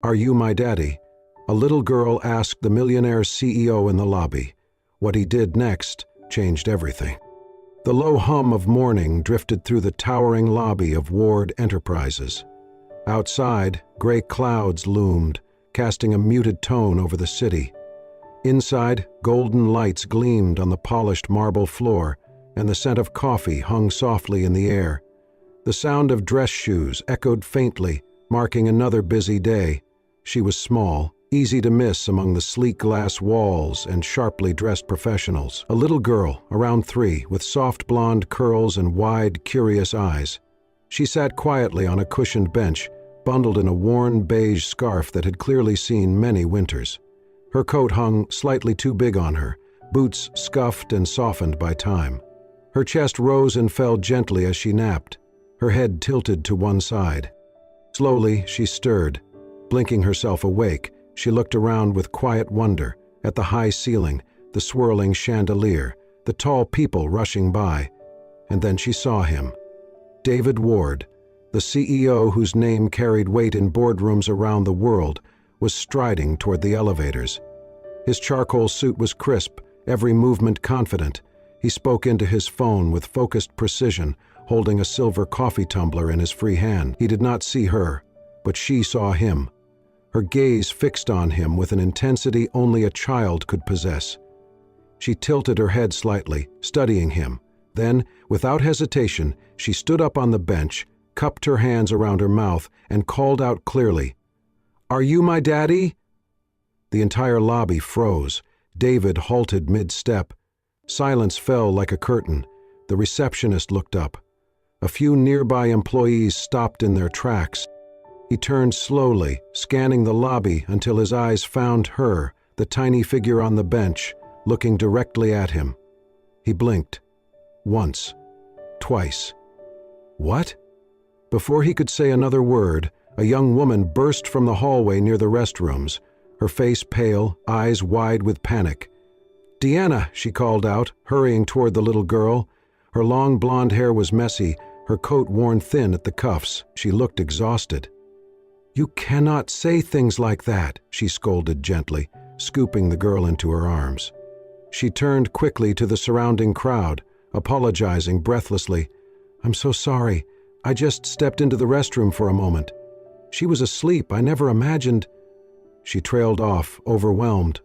"Are you my daddy?" a little girl asked the Millionaire's CEO in the lobby. What he did next changed everything. The low hum of morning drifted through the towering lobby of Ward Enterprises. Outside, gray clouds loomed, casting a muted tone over the city. Inside, golden lights gleamed on the polished marble floor, and the scent of coffee hung softly in the air. The sound of dress shoes echoed faintly, marking another busy day. She was small, easy to miss among the sleek glass walls and sharply dressed professionals. A little girl, around 3, with soft blonde curls and wide, curious eyes. She sat quietly on a cushioned bench, bundled in a worn beige scarf that had clearly seen many winters. Her coat hung slightly too big on her, boots scuffed and softened by time. Her chest rose and fell gently as she napped, her head tilted to one side. Slowly, she stirred. Blinking herself awake, she looked around with quiet wonder at the high ceiling, the swirling chandelier, the tall people rushing by. And then she saw him. David Ward, the CEO whose name carried weight in boardrooms around the world, was striding toward the elevators. His charcoal suit was crisp, every movement confident. He spoke into his phone with focused precision, holding a silver coffee tumbler in his free hand. He did not see her, but she saw him. Her gaze fixed on him with an intensity only a child could possess. She tilted her head slightly, studying him. Then, without hesitation, she stood up on the bench, cupped her hands around her mouth, and called out clearly, "Are you my daddy?" The entire lobby froze. David halted mid-step. Silence fell like a curtain. The receptionist looked up. A few nearby employees stopped in their tracks. He turned slowly, scanning the lobby until his eyes found her, the tiny figure on the bench, looking directly at him. He blinked. Once. Twice. "What?" Before he could say another word, a young woman burst from the hallway near the restrooms, her face pale, eyes wide with panic. "Deanna," she called out, hurrying toward the little girl. Her long blonde hair was messy, her coat worn thin at the cuffs. She looked exhausted. "You cannot say things like that," she scolded gently, scooping the girl into her arms. She turned quickly to the surrounding crowd, apologizing breathlessly. "I'm so sorry. I just stepped into the restroom for a moment. She was asleep. I never imagined—" She trailed off, overwhelmed,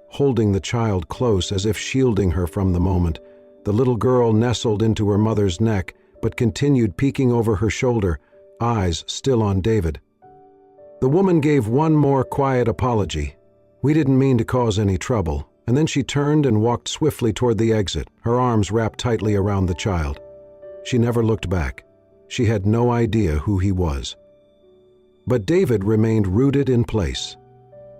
holding the child close as if shielding her from the moment. The little girl nestled into her mother's neck, but continued peeking over her shoulder, eyes still on David. The woman gave one more quiet apology. "We didn't mean to cause any trouble," and then she turned and walked swiftly toward the exit, her arms wrapped tightly around the child. She never looked back. She had no idea who he was. But David remained rooted in place.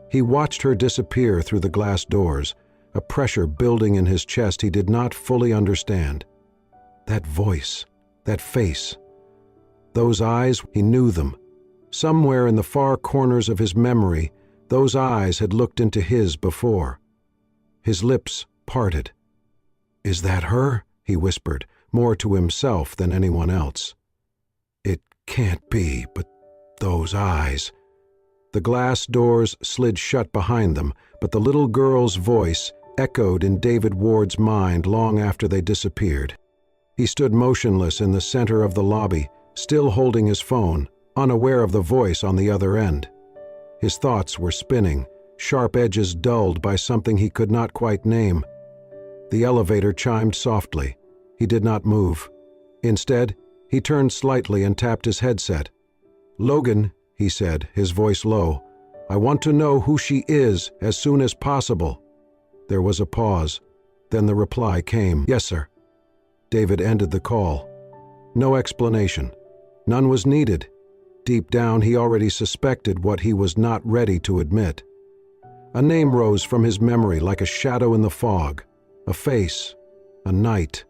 He watched her disappear through the glass doors, a pressure building in his chest he did not fully understand. That voice, that face, those eyes, he knew them. Somewhere in the far corners of his memory, those eyes had looked into his before. His lips parted. "Is that her?" he whispered, more to himself than anyone else. "It can't be, but those eyes." The glass doors slid shut behind them, but the little girl's voice echoed in David Ward's mind long after they disappeared. He stood motionless in the center of the lobby, still holding his phone, unaware of the voice on the other end. His thoughts were spinning, sharp edges dulled by something he could not quite name. The elevator chimed softly. He did not move. Instead, he turned slightly and tapped his headset. "Logan," he said, his voice low, "I want to know who she is as soon as possible." There was a pause. Then the reply came, "Yes, sir." David ended the call. No explanation. None was needed. Deep down, he already suspected what he was not ready to admit. A name rose from his memory like a shadow in the fog. A face. A night.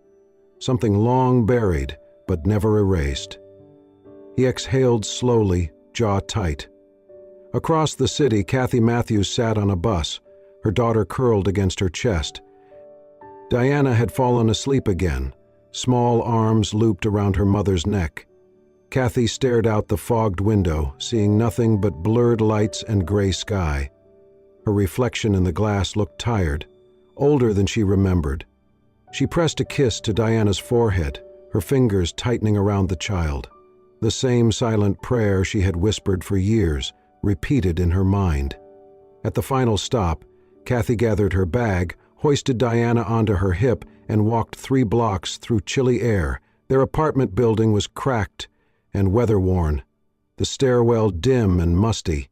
Something long buried, but never erased. He exhaled slowly, jaw tight. Across the city, Kathy Matthews sat on a bus, her daughter curled against her chest. Diana had fallen asleep again, small arms looped around her mother's neck. Kathy stared out the fogged window, seeing nothing but blurred lights and gray sky. Her reflection in the glass looked tired, older than she remembered. She pressed a kiss to Diana's forehead, her fingers tightening around the child. The same silent prayer she had whispered for years, repeated in her mind. At the final stop, Kathy gathered her bag, hoisted Diana onto her hip, and walked 3 blocks through chilly air. Their apartment building was cracked and weather-worn, the stairwell dim and musty.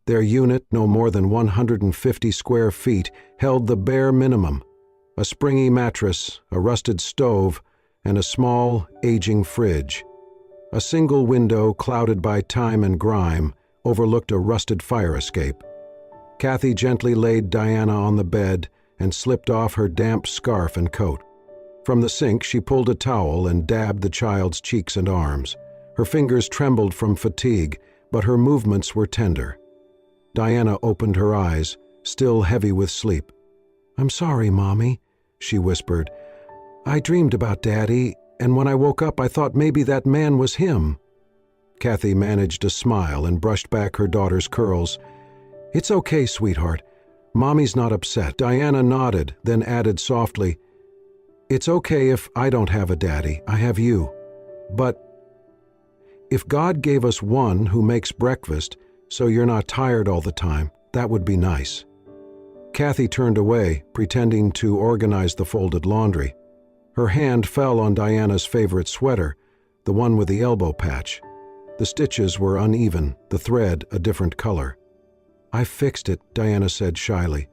Their unit, no more than 150 square feet, held the bare minimum: a springy mattress, a rusted stove, and a small, aging fridge. A single window, clouded by time and grime, overlooked a rusted fire escape. Kathy gently laid Diana on the bed and slipped off her damp scarf and coat. From the sink, she pulled a towel and dabbed the child's cheeks and arms. Her fingers trembled from fatigue, but her movements were tender. Diana opened her eyes, still heavy with sleep. "I'm sorry, Mommy," she whispered. "I dreamed about Daddy, and when I woke up I thought maybe that man was him." Kathy managed a smile and brushed back her daughter's curls. "It's okay, sweetheart. Mommy's not upset." Diana nodded, then added softly, "It's okay if I don't have a daddy. I have you. But if God gave us one who makes breakfast so you're not tired all the time, that would be nice." Kathy turned away, pretending to organize the folded laundry. Her hand fell on Diana's favorite sweater, the one with the elbow patch. The stitches were uneven, the thread a different color. "I fixed it," Diana said shyly,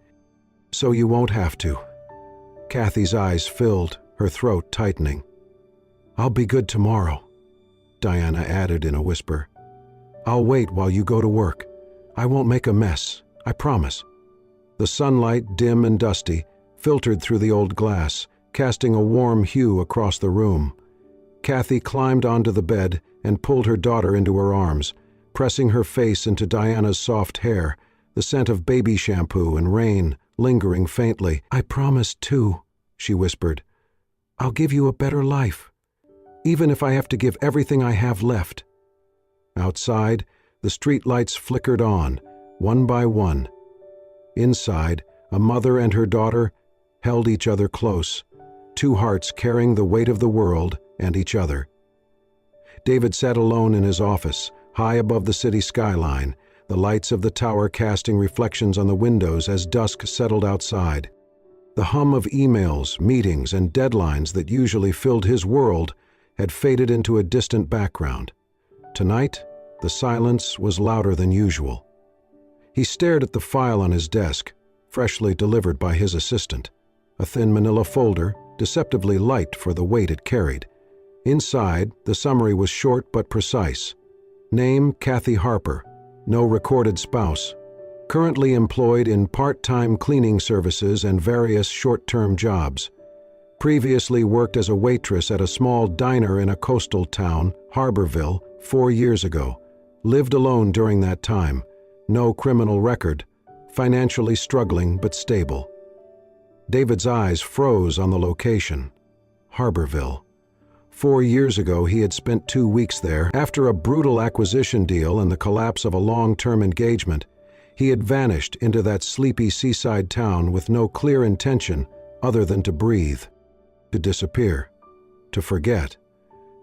"so you won't have to." Kathy's eyes filled, her throat tightening. "I'll be good tomorrow," Diana added in a whisper. "I'll wait while you go to work. I won't make a mess, I promise." The sunlight, dim and dusty, filtered through the old glass, casting a warm hue across the room. Kathy climbed onto the bed and pulled her daughter into her arms, pressing her face into Diana's soft hair, the scent of baby shampoo and rain lingering faintly. "I promise, too," she whispered. "I'll give you a better life, even if I have to give everything I have left." Outside, the street lights flickered on, one by one. Inside, a mother and her daughter held each other close, 2 hearts carrying the weight of the world and each other. David sat alone in his office, high above the city skyline, the lights of the tower casting reflections on the windows as dusk settled outside. The hum of emails, meetings, and deadlines that usually filled his world had faded into a distant background. Tonight, the silence was louder than usual. He stared at the file on his desk, freshly delivered by his assistant, a thin manila folder, deceptively light for the weight it carried. Inside, the summary was short but precise. Name: Kathy Harper. No recorded spouse. Currently employed in part-time cleaning services and various short-term jobs. Previously worked as a waitress at a small diner in a coastal town, Harborville, 4 years ago. Lived alone during that time. No criminal record. Financially struggling but stable. David's eyes froze on the location. Harborville. 4 years ago, he had spent 2 weeks there. After a brutal acquisition deal and the collapse of a long-term engagement, he had vanished into that sleepy seaside town with no clear intention other than to breathe, to disappear, to forget.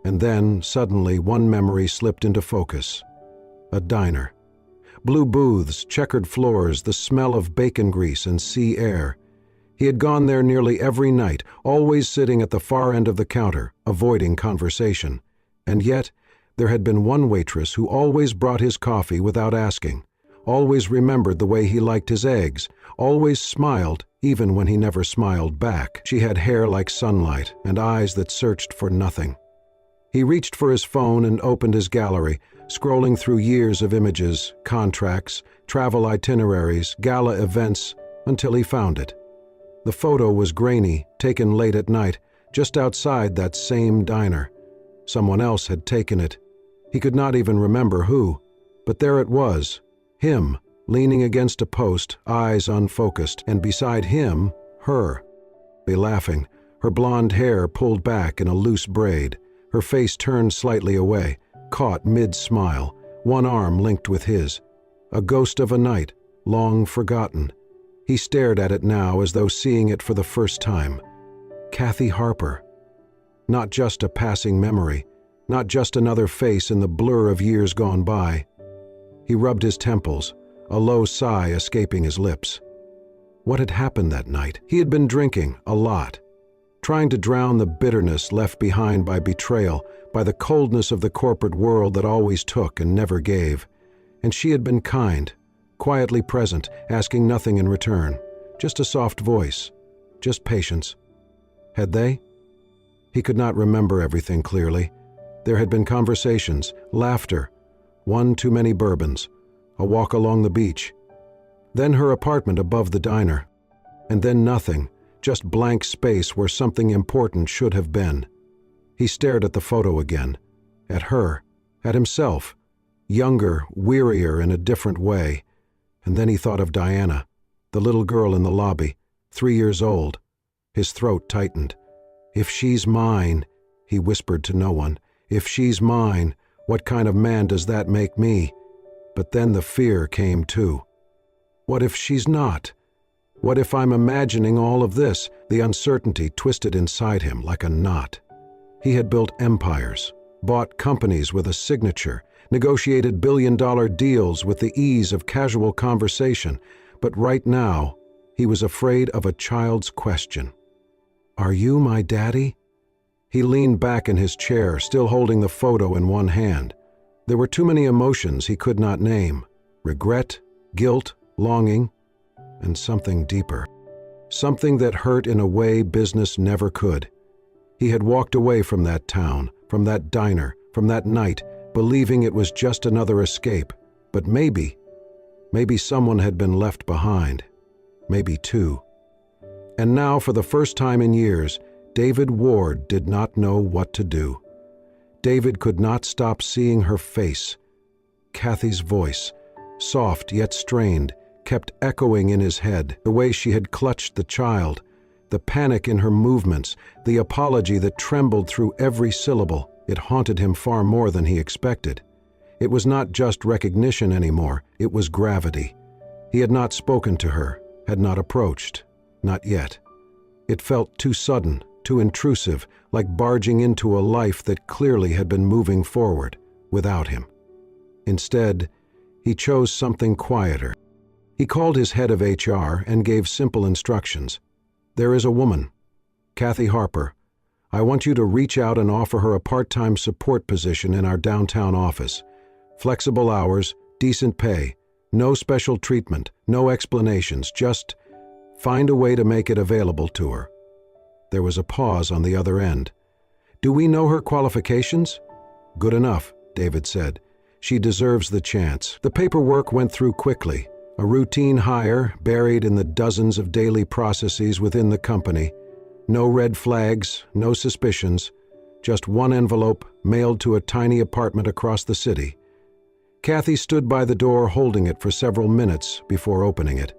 And then, suddenly, one memory slipped into focus. A diner. Blue booths, checkered floors, the smell of bacon grease and sea air. He had gone there nearly every night, always sitting at the far end of the counter, avoiding conversation. And yet, there had been one waitress who always brought his coffee without asking, always remembered the way he liked his eggs, always smiled even when he never smiled back. She had hair like sunlight and eyes that searched for nothing. He reached for his phone and opened his gallery, scrolling through years of images, contracts, travel itineraries, gala events, until he found it. The photo was grainy, taken late at night, just outside that same diner. Someone else had taken it. He could not even remember who, but there it was, him, leaning against a post, eyes unfocused, and beside him, her. Laughing, her blonde hair pulled back in a loose braid, her face turned slightly away, caught mid-smile, one arm linked with his. A ghost of a night, long forgotten. He stared at it now as though seeing it for the first time. Kathy Harper. Not just a passing memory, not just another face in the blur of years gone by. He rubbed his temples, a low sigh escaping his lips. What had happened that night? He had been drinking, a lot, trying to drown the bitterness left behind by betrayal, by the coldness of the corporate world that always took and never gave. And she had been kind, quietly present, asking nothing in return. Just a soft voice, just patience. Had they? He could not remember everything clearly. There had been conversations, laughter, one too many bourbons, a walk along the beach. Then her apartment above the diner. And then nothing, just blank space where something important should have been. He stared at the photo again, at her, at himself, younger, wearier in a different way. And then he thought of Diana, the little girl in the lobby, 3 years old. His throat tightened. If she's mine, he whispered to no one, if she's mine, what kind of man does that make me? But then the fear came too. What if she's not? What if I'm imagining all of this? The uncertainty twisted inside him like a knot. He had built empires, bought companies with a signature, negotiated billion-dollar deals with the ease of casual conversation, but right now, he was afraid of a child's question. Are you my daddy? He leaned back in his chair, still holding the photo in one hand. There were too many emotions he could not name. Regret, guilt, longing, and something deeper. Something that hurt in a way business never could. He had walked away from that town, from that diner, from that night, believing it was just another escape. But maybe someone had been left behind. Maybe two. And now, for the first time in years, David Ward did not know what to do. David could not stop seeing her face. Kathy's voice, soft yet strained, kept echoing in his head, the way she had clutched the child, the panic in her movements, the apology that trembled through every syllable. It haunted him far more than he expected. It was not just recognition anymore, it was gravity. He had not spoken to her, had not approached, not yet. It felt too sudden, too intrusive, like barging into a life that clearly had been moving forward, without him. Instead, he chose something quieter. He called his head of HR and gave simple instructions. There is a woman, Kathy Harper. I want you to reach out and offer her a part-time support position in our downtown office. Flexible hours, decent pay, no special treatment, no explanations, just find a way to make it available to her. There was a pause on the other end. Do we know her qualifications? Good enough, David said. She deserves the chance. The paperwork went through quickly. A routine hire buried in the dozens of daily processes within the company. No red flags, no suspicions, just one envelope mailed to a tiny apartment across the city. Kathy stood by the door holding it for several minutes before opening it.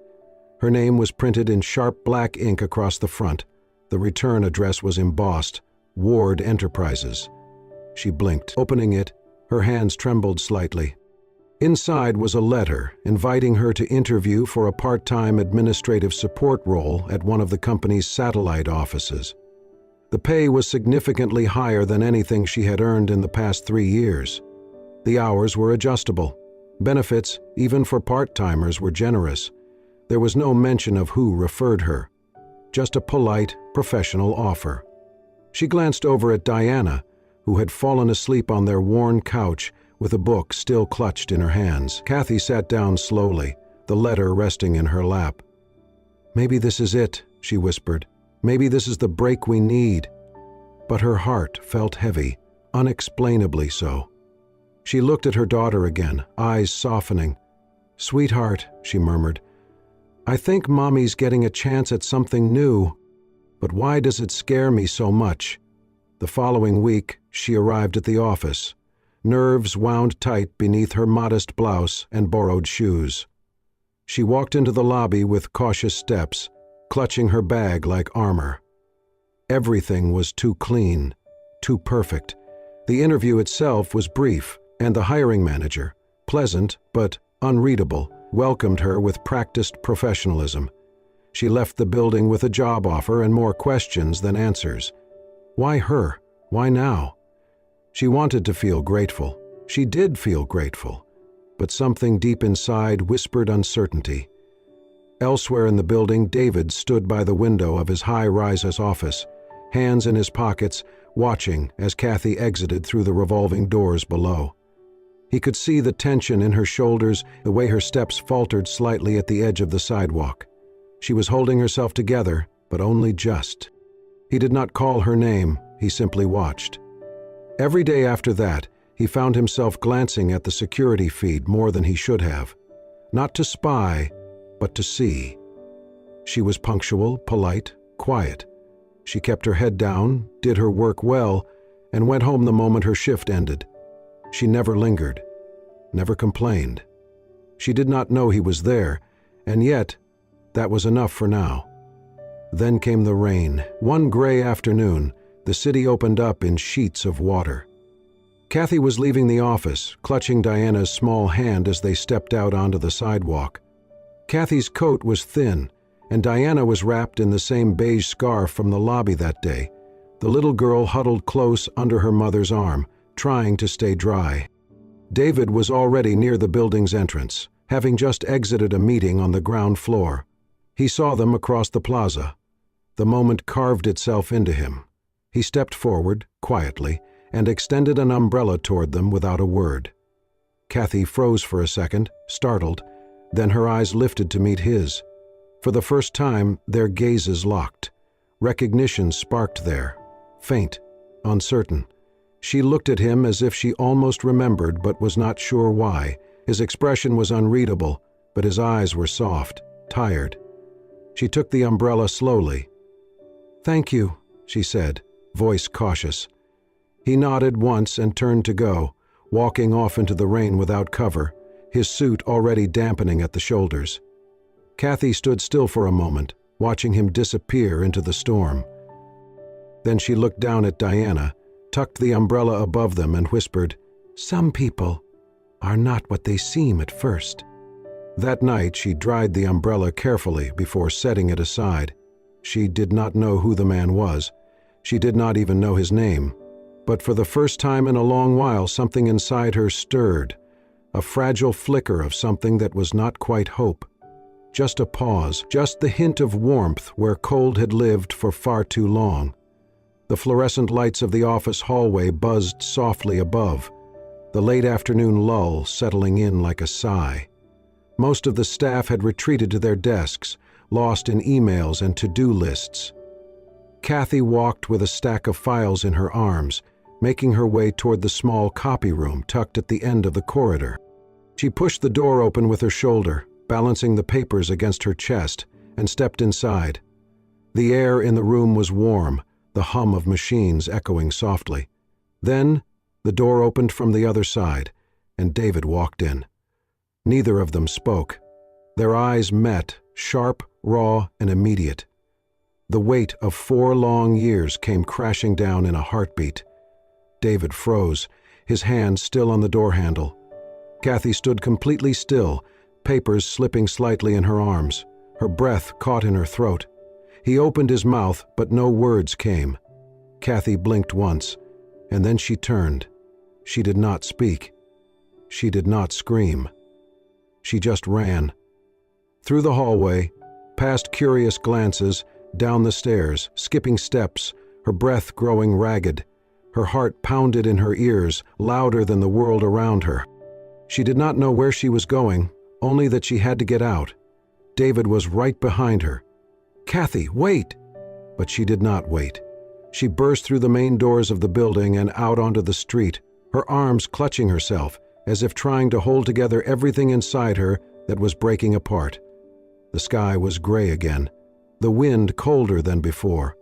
Her name was printed in sharp black ink across the front. The return address was embossed, Ward Enterprises. She blinked. Opening it, her hands trembled slightly. Inside was a letter inviting her to interview for a part-time administrative support role at one of the company's satellite offices. The pay was significantly higher than anything she had earned in the past 3 years. The hours were adjustable. Benefits, even for part-timers, were generous. There was no mention of who referred her. Just a polite, professional offer. She glanced over at Diana, who had fallen asleep on their worn couch with a book still clutched in her hands. Kathy sat down slowly, the letter resting in her lap. Maybe this is it, she whispered. Maybe this is the break we need. But her heart felt heavy, unexplainably so. She looked at her daughter again, eyes softening. Sweetheart, she murmured, I think Mommy's getting a chance at something new. But why does it scare me so much? The following week, she arrived at the office, nerves wound tight beneath her modest blouse and borrowed shoes. She walked into the lobby with cautious steps, clutching her bag like armor. Everything was too clean, too perfect. The interview itself was brief, and the hiring manager, pleasant but unreadable, welcomed her with practiced professionalism. She left the building with a job offer and more questions than answers. Why her? Why now? She wanted to feel grateful. She did feel grateful. But something deep inside whispered uncertainty. Elsewhere in the building, David stood by the window of his high-rise office, hands in his pockets, watching as Kathy exited through the revolving doors below. He could see the tension in her shoulders, the way her steps faltered slightly at the edge of the sidewalk. She was holding herself together, but only just. He did not call her name, he simply watched. Every day after that, he found himself glancing at the security feed more than he should have. Not to spy, but to see. She was punctual, polite, quiet. She kept her head down, did her work well, and went home the moment her shift ended. She never lingered, never complained. She did not know he was there, and yet that was enough for now. Then came the rain. One gray afternoon, the city opened up in sheets of water. Kathy was leaving the office, clutching Diana's small hand as they stepped out onto the sidewalk. Kathy's coat was thin, and Diana was wrapped in the same beige scarf from the lobby that day. The little girl huddled close under her mother's arm, trying to stay dry. David was already near the building's entrance, having just exited a meeting on the ground floor. He saw them across the plaza. The moment carved itself into him. He stepped forward, quietly, and extended an umbrella toward them without a word. Kathy froze for a second, startled, then her eyes lifted to meet his. For the first time, their gazes locked. Recognition sparked there, faint, uncertain. She looked at him as if she almost remembered but was not sure why. His expression was unreadable, but his eyes were soft, tired. She took the umbrella slowly. "Thank you," she said, voice cautious. He nodded once and turned to go, walking off into the rain without cover, his suit already dampening at the shoulders. Kathy stood still for a moment, watching him disappear into the storm. Then she looked down at Diana, tucked the umbrella above them and whispered, "Some people are not what they seem at first." That night she dried the umbrella carefully before setting it aside. She did not know who the man was. She did not even know his name. But for the first time in a long while, something inside her stirred, a fragile flicker of something that was not quite hope. Just a pause, just the hint of warmth where cold had lived for far too long. The fluorescent lights of the office hallway buzzed softly above, the late afternoon lull settling in like a sigh. Most of the staff had retreated to their desks, lost in emails and to-do lists. Kathy walked with a stack of files in her arms, making her way toward the small copy room tucked at the end of the corridor. She pushed the door open with her shoulder, balancing the papers against her chest, and stepped inside. The air in the room was warm, the hum of machines echoing softly. Then the door opened from the other side, and David walked in. Neither of them spoke. Their eyes met, sharp, raw, and immediate. The weight of 4 long years came crashing down in a heartbeat. David froze, his hand still on the door handle. Kathy stood completely still, papers slipping slightly in her arms, her breath caught in her throat. He opened his mouth, but no words came. Kathy blinked once, and then she turned. She did not speak. She did not scream. She just ran. Through the hallway, past curious glances, down the stairs, skipping steps, her breath growing ragged. Her heart pounded in her ears, louder than the world around her. She did not know where she was going, only that she had to get out. David was right behind her. "Kathy, wait!" But she did not wait. She burst through the main doors of the building and out onto the street, her arms clutching herself, as if trying to hold together everything inside her that was breaking apart. The sky was gray again, the wind colder than before.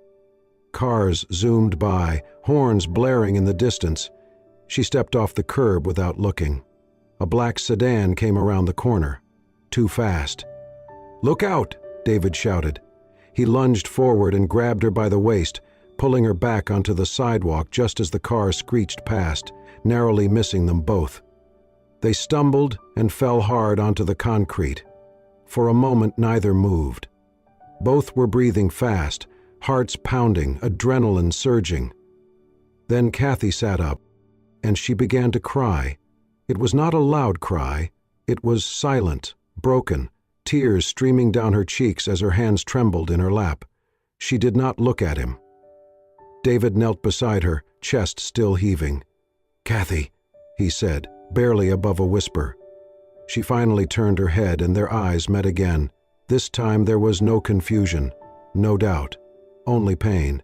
Cars zoomed by, horns blaring in the distance. She stepped off the curb without looking. A black sedan came around the corner. Too fast. "Look out!" David shouted. He lunged forward and grabbed her by the waist, pulling her back onto the sidewalk just as the car screeched past, narrowly missing them both. They stumbled and fell hard onto the concrete. For a moment, neither moved. Both were breathing fast, hearts pounding, adrenaline surging. Then Kathy sat up, and she began to cry. It was not a loud cry. It was silent, broken, tears streaming down her cheeks as her hands trembled in her lap. She did not look at him. David knelt beside her, chest still heaving. "Kathy," he said, barely above a whisper. She finally turned her head and their eyes met again. This time there was no confusion, no doubt, only pain.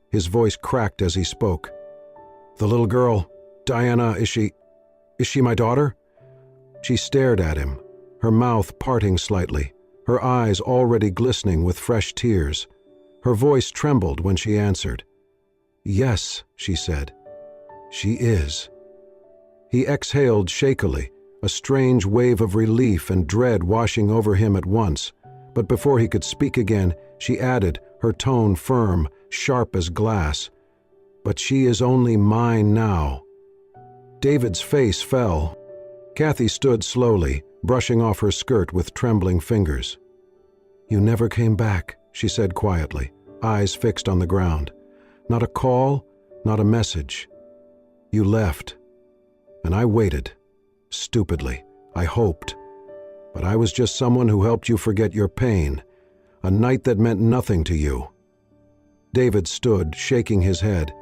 His voice cracked as he spoke. "The little girl, Diana, is she my daughter?" She stared at him, her mouth parting slightly, her eyes already glistening with fresh tears. Her voice trembled when she answered. "Yes," she said. "She is." He exhaled shakily, a strange wave of relief and dread washing over him at once. But before he could speak again, she added, her tone firm, sharp as glass, "But she is only mine now." David's face fell. Kathy stood slowly, brushing off her skirt with trembling fingers. "You never came back," she said quietly, eyes fixed on the ground. "Not a call, not a message. You left. And I waited. Stupidly. I hoped. But I was just someone who helped you forget your pain. A night that meant nothing to you." David stood, shaking his head.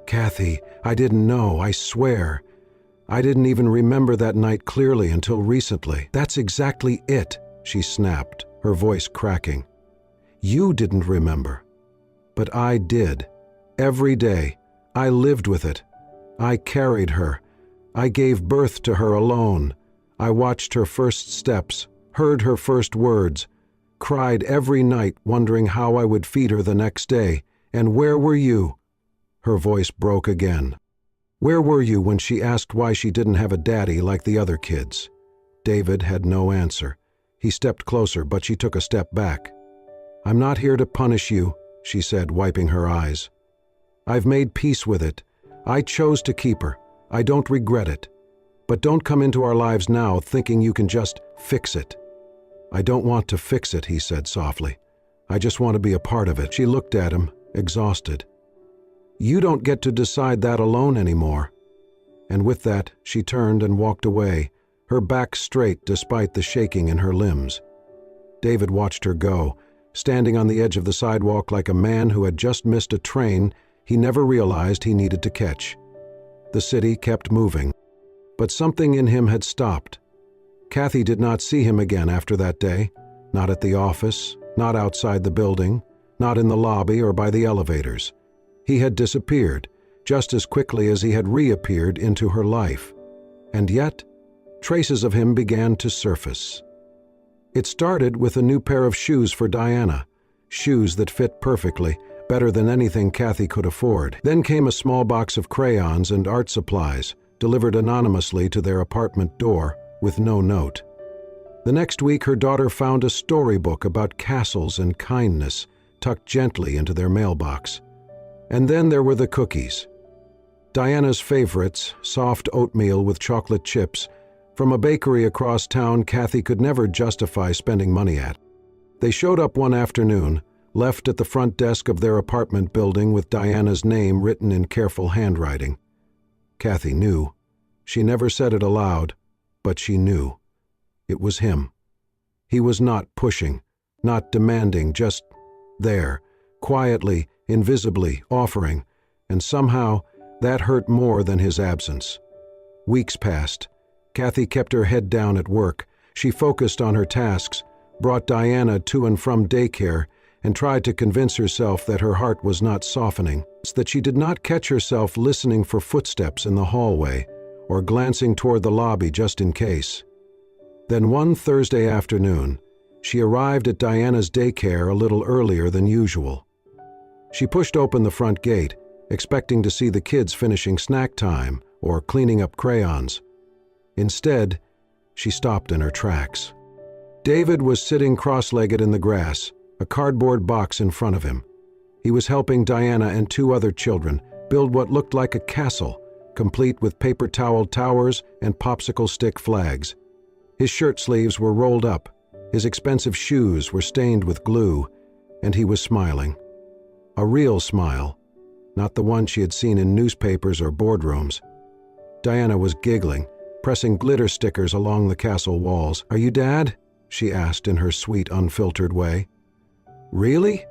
"Kathy, I didn't know, I swear. I didn't even remember that night clearly until recently." "That's exactly it," she snapped, her voice cracking. "You didn't remember. But I did. Every day. I lived with it. I carried her. I gave birth to her alone. I watched her first steps, heard her first words, cried every night wondering how I would feed her the next day. And where were you?" Her voice broke again. "Where were you when she asked why she didn't have a daddy like the other kids?" David had no answer. He stepped closer, but she took a step back. "I'm not here to punish you," she said, wiping her eyes. "I've made peace with it. I chose to keep her. I don't regret it. But don't come into our lives now thinking you can just fix it." "I don't want to fix it," he said softly. "I just want to be a part of it." She looked at him, exhausted. "You don't get to decide that alone anymore." And with that, she turned and walked away, her back straight despite the shaking in her limbs. David watched her go, standing on the edge of the sidewalk like a man who had just missed a train he never realized he needed to catch. The city kept moving, but something in him had stopped. Kathy did not see him again after that day, not at the office, not outside the building, not in the lobby or by the elevators. He had disappeared, just as quickly as he had reappeared into her life. And yet, traces of him began to surface. It started with a new pair of shoes for Diana, shoes that fit perfectly, better than anything Kathy could afford. Then came a small box of crayons and art supplies, delivered anonymously to their apartment door with no note. The next week, her daughter found a storybook about castles and kindness tucked gently into their mailbox. And then there were the cookies. Diana's favorites, soft oatmeal with chocolate chips, from a bakery across town Kathy could never justify spending money at. They showed up one afternoon, left at the front desk of their apartment building with Diana's name written in careful handwriting. Kathy knew. She never said it aloud, but she knew. It was him. He was not pushing, not demanding, just there, quietly, invisibly, offering, and somehow that hurt more than his absence. Weeks passed. Kathy kept her head down at work. She focused on her tasks, brought Diana to and from daycare, and tried to convince herself that her heart was not softening, that she did not catch herself listening for footsteps in the hallway or glancing toward the lobby just in case. Then one Thursday afternoon, she arrived at Diana's daycare a little earlier than usual. She pushed open the front gate, expecting to see the kids finishing snack time or cleaning up crayons. Instead, she stopped in her tracks. David was sitting cross-legged in the grass, a cardboard box in front of him. He was helping Diana and two other children build what looked like a castle, complete with paper towel towers and popsicle stick flags. His shirt sleeves were rolled up, his expensive shoes were stained with glue, and he was smiling. A real smile, not the one she had seen in newspapers or boardrooms. Diana was giggling, pressing glitter stickers along the castle walls. "Are you Dad?" she asked in her sweet, unfiltered way. "Really?"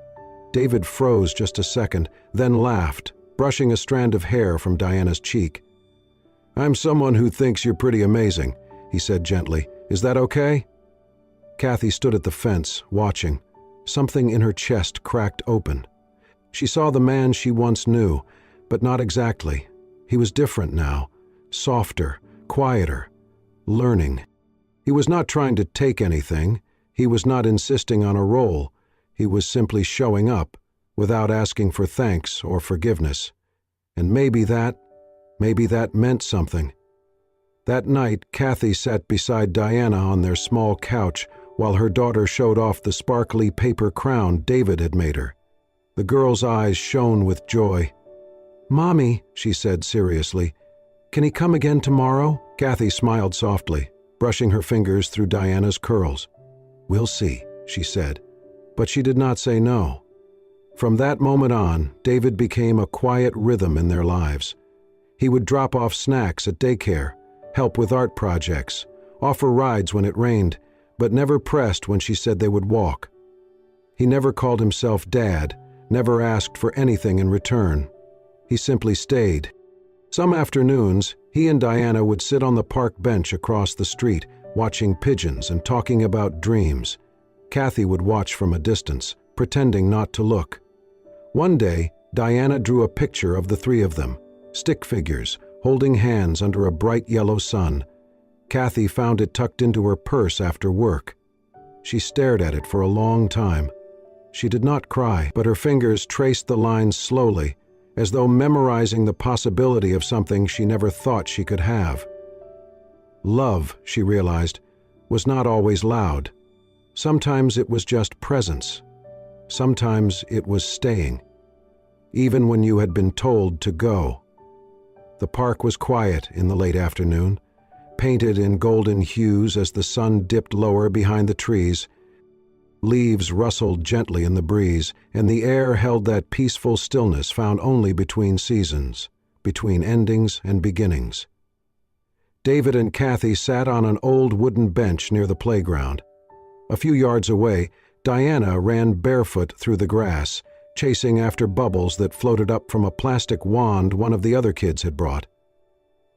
David froze just a second, then laughed, brushing a strand of hair from Diana's cheek. "I'm someone who thinks you're pretty amazing," he said gently. "Is that okay?" Kathy stood at the fence, watching. Something in her chest cracked open. She saw the man she once knew, but not exactly. He was different now, softer, quieter, learning. He was not trying to take anything. He was not insisting on a role. He was simply showing up, without asking for thanks or forgiveness. And maybe that meant something. That night, Kathy sat beside Diana on their small couch while her daughter showed off the sparkly paper crown David had made her. The girl's eyes shone with joy. "Mommy," she said seriously, "can he come again tomorrow?" Kathy smiled softly, brushing her fingers through Diana's curls. "We'll see," she said, but she did not say no. From that moment on, David became a quiet rhythm in their lives. He would drop off snacks at daycare, help with art projects, offer rides when it rained, but never pressed when she said they would walk. He never called himself Dad, never asked for anything in return. He simply stayed. Some afternoons, he and Diana would sit on the park bench across the street, watching pigeons and talking about dreams. Kathy would watch from a distance, pretending not to look. One day, Diana drew a picture of the three of them, stick figures, holding hands under a bright yellow sun. Kathy found it tucked into her purse after work. She stared at it for a long time. She did not cry, but her fingers traced the lines slowly, as though memorizing the possibility of something she never thought she could have. Love, she realized, was not always loud. Sometimes it was just presence. Sometimes it was staying, even when you had been told to go. The park was quiet in the late afternoon, painted in golden hues as the sun dipped lower behind the trees. Leaves rustled gently in the breeze, and the air held that peaceful stillness found only between seasons, between endings and beginnings. David and Kathy sat on an old wooden bench near the playground. A few yards away, Diana ran barefoot through the grass, chasing after bubbles that floated up from a plastic wand one of the other kids had brought.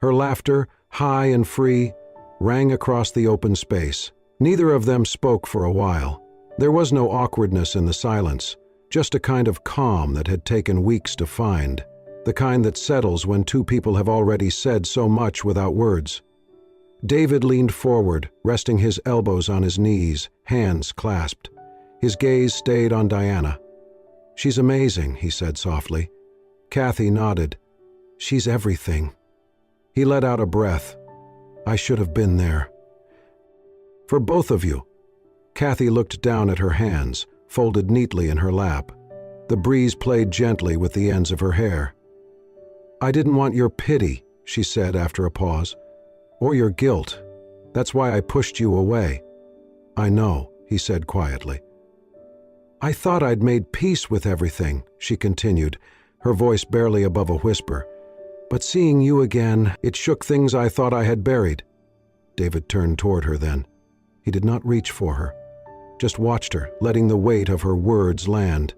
Her laughter, high and free, rang across the open space. Neither of them spoke for a while. There was no awkwardness in the silence, just a kind of calm that had taken weeks to find, the kind that settles when two people have already said so much without words. David leaned forward, resting his elbows on his knees, hands clasped. His gaze stayed on Diana. "She's amazing," he said softly. Kathy nodded. "She's everything." He let out a breath. "I should have been there." "For both of you." Kathy looked down at her hands, folded neatly in her lap. The breeze played gently with the ends of her hair. "I didn't want your pity," she said after a pause, "or your guilt. That's why I pushed you away." "I know," he said quietly. "I thought I'd made peace with everything," she continued, her voice barely above a whisper. "But seeing you again, it shook things I thought I had buried." David turned toward her then. He did not reach for her, just watched her, letting the weight of her words land.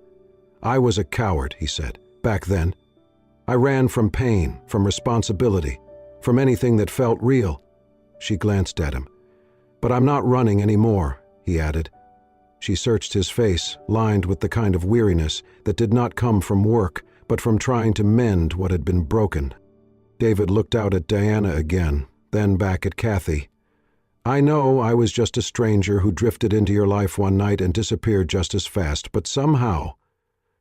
"I was a coward," he said, "back then. I ran from pain, from responsibility, from anything that felt real." She glanced at him. "But I'm not running anymore," he added. She searched his face, lined with the kind of weariness that did not come from work, but from trying to mend what had been broken. David looked out at Diana again, then back at Kathy. "I know I was just a stranger who drifted into your life one night and disappeared just as fast, but somehow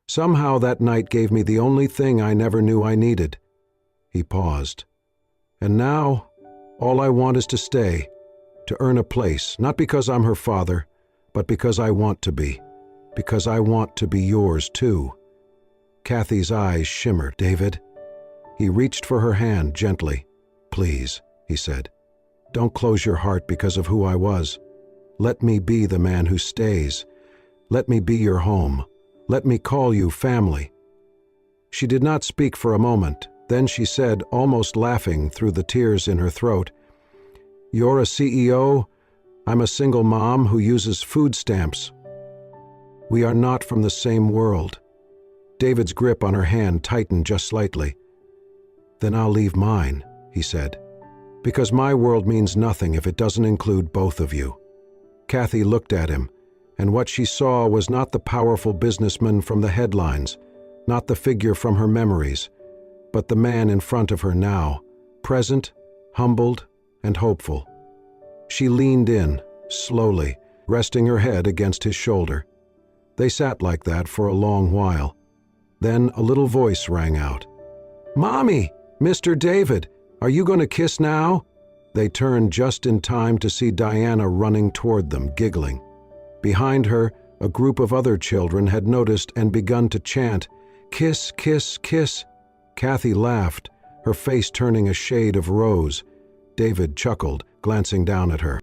that night gave me the only thing I never knew I needed." He paused. "And now, all I want is to stay, to earn a place, not because I'm her father, but because I want to be, because I want to be yours too." Kathy's eyes shimmered. "David?" He reached for her hand gently. "Please," he said. "Don't close your heart because of who I was. Let me be the man who stays. Let me be your home. Let me call you family." She did not speak for a moment. Then she said, almost laughing through the tears in her throat, "You're a CEO. I'm a single mom who uses food stamps. We are not from the same world." David's grip on her hand tightened just slightly. "Then I'll leave mine," he said, "because my world means nothing if it doesn't include both of you." Kathy looked at him, and what she saw was not the powerful businessman from the headlines, not the figure from her memories, but the man in front of her now, present, humbled, and hopeful. She leaned in, slowly, resting her head against his shoulder. They sat like that for a long while. Then a little voice rang out. "Mommy! Mr. David! Are you going to kiss now?" They turned just in time to see Diana running toward them, giggling. Behind her, a group of other children had noticed and begun to chant, "Kiss, kiss, kiss." Kathy laughed, her face turning a shade of rose. David chuckled, glancing down at her.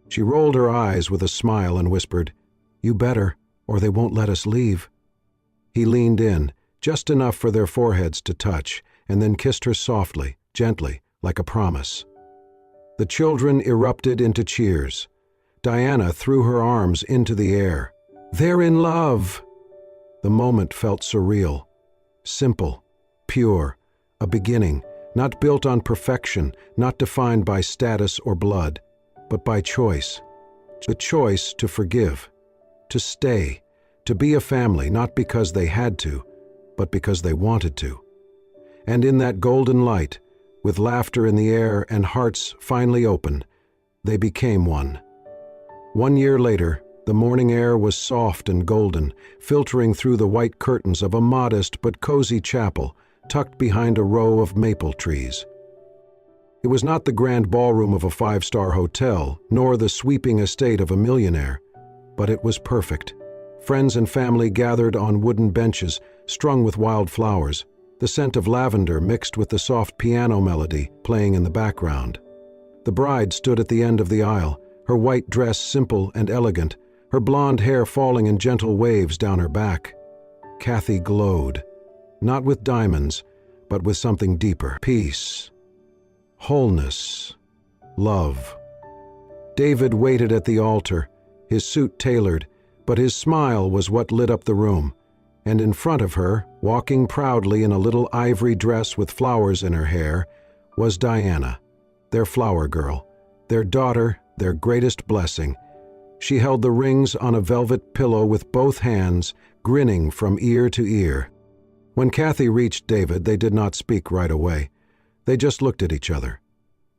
She rolled her eyes with a smile and whispered, "You better, or they won't let us leave." He leaned in, just enough for their foreheads to touch, and then kissed her softly, gently, like a promise. The children erupted into cheers. Diana threw her arms into the air. "They're in love!" The moment felt surreal, simple, pure, a beginning, not built on perfection, not defined by status or blood, but by choice. The choice to forgive, to stay, to be a family not because they had to, but because they wanted to. And in that golden light, with laughter in the air and hearts finally open, they became one. 1 year later, the morning air was soft and golden, filtering through the white curtains of a modest but cozy chapel tucked behind a row of maple trees. It was not the grand ballroom of a 5-star hotel, nor the sweeping estate of a millionaire, but it was perfect. Friends and family gathered on wooden benches, strung with wild flowers, the scent of lavender mixed with the soft piano melody playing in the background. The bride stood at the end of the aisle, her white dress simple and elegant, her blonde hair falling in gentle waves down her back. Kathy glowed, not with diamonds, but with something deeper. Peace, wholeness, love. David waited at the altar, his suit tailored, but his smile was what lit up the room. And in front of her, walking proudly in a little ivory dress with flowers in her hair, was Diana, their flower girl, their daughter, their greatest blessing. She held the rings on a velvet pillow with both hands, grinning from ear to ear. When Kathy reached David, they did not speak right away. They just looked at each other.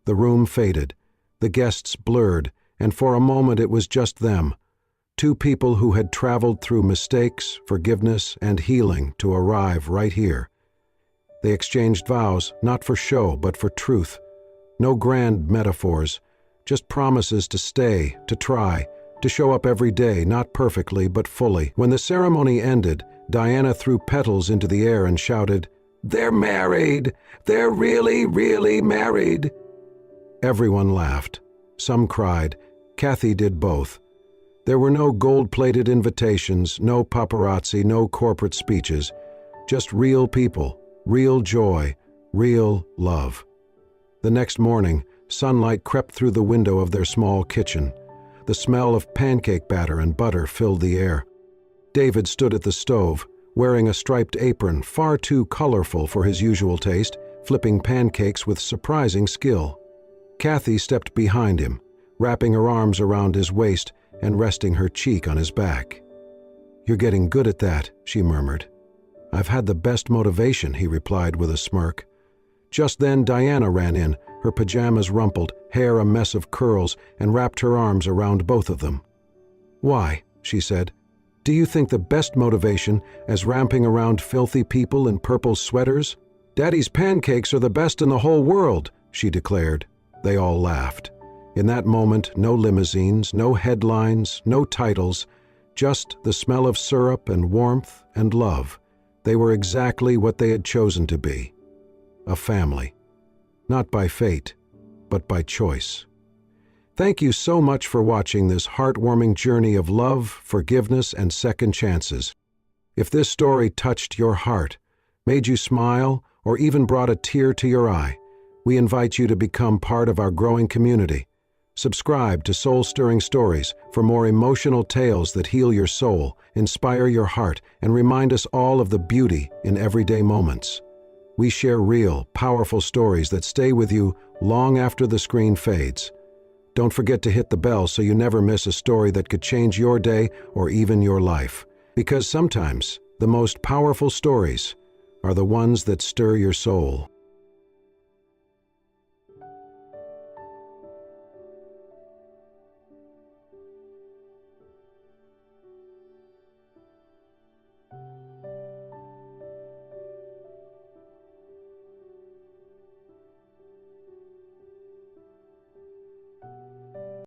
The room faded, the guests blurred, and for a moment it was just them, two people who had traveled through mistakes, forgiveness, and healing to arrive right here. They exchanged vows, not for show, but for truth. No grand metaphors, just promises to stay, to try, to show up every day, not perfectly, but fully. When the ceremony ended, Diana threw petals into the air and shouted, "They're married! They're really, really married!" Everyone laughed. Some cried. Kathy did both. There were no gold-plated invitations, no paparazzi, no corporate speeches. Just real people, real joy, real love. The next morning, sunlight crept through the window of their small kitchen. The smell of pancake batter and butter filled the air. David stood at the stove, wearing a striped apron far too colorful for his usual taste, flipping pancakes with surprising skill. Kathy stepped behind him, wrapping her arms around his waist and resting her cheek on his back. "You're getting good at that," she murmured. "I've had the best motivation," he replied with a smirk. Just then Diana ran in, her pajamas rumpled, hair a mess of curls, and wrapped her arms around both of them. "Why?" she said. "Do you think the best motivation is ramping around filthy people in purple sweaters? Daddy's pancakes are the best in the whole world," she declared. They all laughed. In that moment, no limousines, no headlines, no titles, just the smell of syrup and warmth and love. They were exactly what they had chosen to be: a family. Not by fate, but by choice. Thank you so much for watching this heartwarming journey of love, forgiveness, and second chances. If this story touched your heart, made you smile, or even brought a tear to your eye, we invite you to become part of our growing community. Subscribe to Soul Stirring Stories for more emotional tales that heal your soul, inspire your heart, and remind us all of the beauty in everyday moments. We share real, powerful stories that stay with you long after the screen fades. Don't forget to hit the bell so you never miss a story that could change your day or even your life. Because sometimes the most powerful stories are the ones that stir your soul.